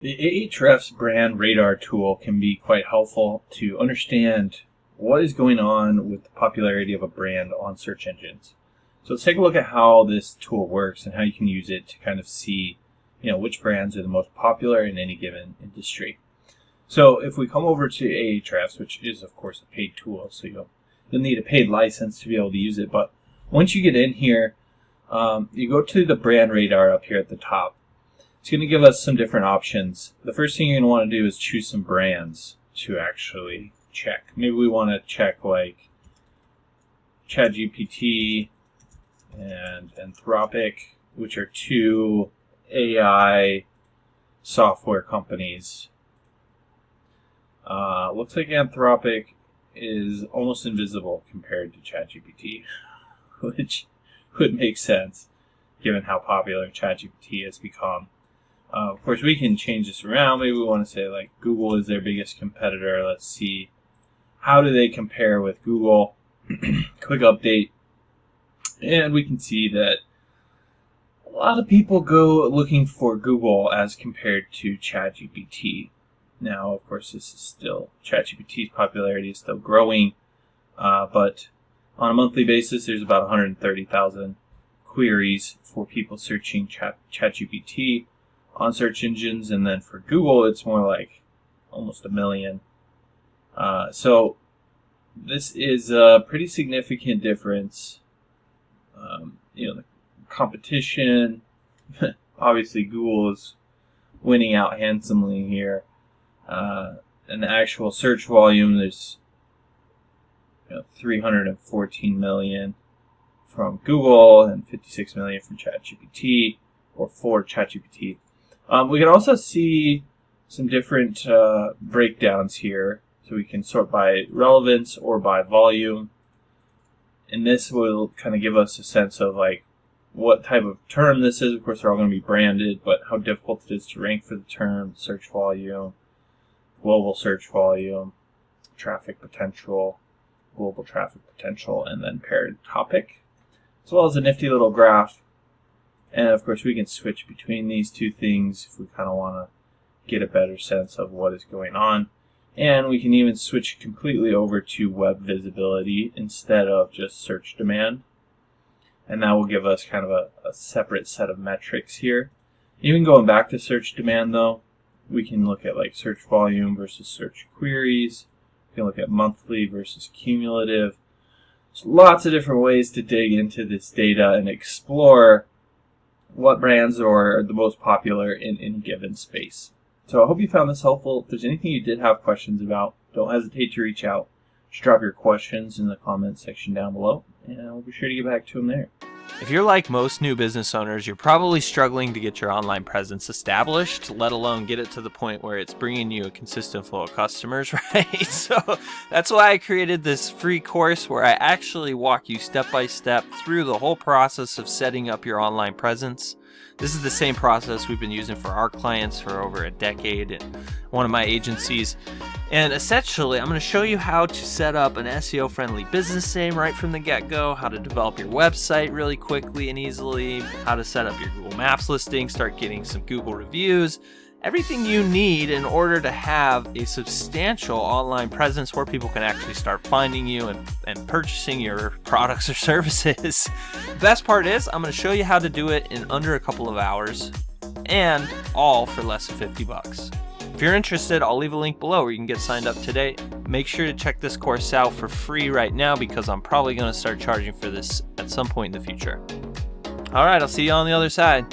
The Ahrefs Brand Radar tool can be quite helpful to understand what is going on with the popularity of a brand on search engines. So let's take a look at how this tool works and how you can use it to kind of see, which brands are the most popular in any given industry. So if we come over to Ahrefs, which is of course a paid tool, so you'll need a paid license to be able to use it. But once you get in here, you go to the brand radar up here at the top. It's going to give us some different options. The first thing you're going to want to do is choose some brands to actually check. Maybe we want to check like ChatGPT and Anthropic, which are two AI software companies. Looks like Anthropic is almost invisible compared to ChatGPT, which would make sense given how popular ChatGPT has become. Of course, we can change this around. Maybe we want to say like Google is their biggest competitor. Let's see, how do they compare with Google? Click update, and we can see that a lot of people go looking for Google as compared to ChatGPT. Now, of course, this is still ChatGPT's popularity is still growing, but on a monthly basis, there's about 130,000 queries for people searching ChatGPT on search engines, and then for Google, it's more like almost 1 million. So this is a pretty significant difference. The competition, obviously Google is winning out handsomely here. And the actual search volume, there's 314 million from Google and 56 million from ChatGPT, or for ChatGPT. We can also see some different breakdowns here. So we can sort by relevance or by volume. And this will kind of give us a sense of like what type of term this is. Of course, they're all going to be branded, but how difficult it is to rank for the term, search volume, global search volume, traffic potential, global traffic potential, and then paired topic, as well as a nifty little graph. And of course, we can switch between these two things if we kind of want to get a better sense of what is going on. And we can even switch completely over to web visibility instead of just search demand. And that will give us kind of a separate set of metrics here. Even going back to search demand though, we can look at like search volume versus search queries. We can look at monthly versus cumulative. There's lots of different ways to dig into this data and explore what brands are the most popular in any given space. So I hope you found this helpful. If there's anything you did have questions about, don't hesitate to reach out. Just drop your questions in the comments section down below, and I'll be sure to get back to them there. If you're like most new business owners, you're probably struggling to get your online presence established, let alone get it to the point where it's bringing you a consistent flow of customers, right? So that's why I created this free course where I actually walk you step by step through the whole process of setting up your online presence. This is the same process we've been using for our clients for over a decade at one of my agencies. And essentially, I'm going to show you how to set up an SEO-friendly business name right from the get-go, how to develop your website really quickly and easily, how to set up your Google Maps listing, start getting some Google reviews, everything you need in order to have a substantial online presence where people can actually start finding you and purchasing your products or services. The best part is I'm going to show you how to do it in under a couple of hours, and all for less than 50 bucks. If you're interested, I'll leave a link below where you can get signed up today. Make sure to check this course out for free right now because I'm probably going to start charging for this at some point in the future. All right, I'll see you on the other side.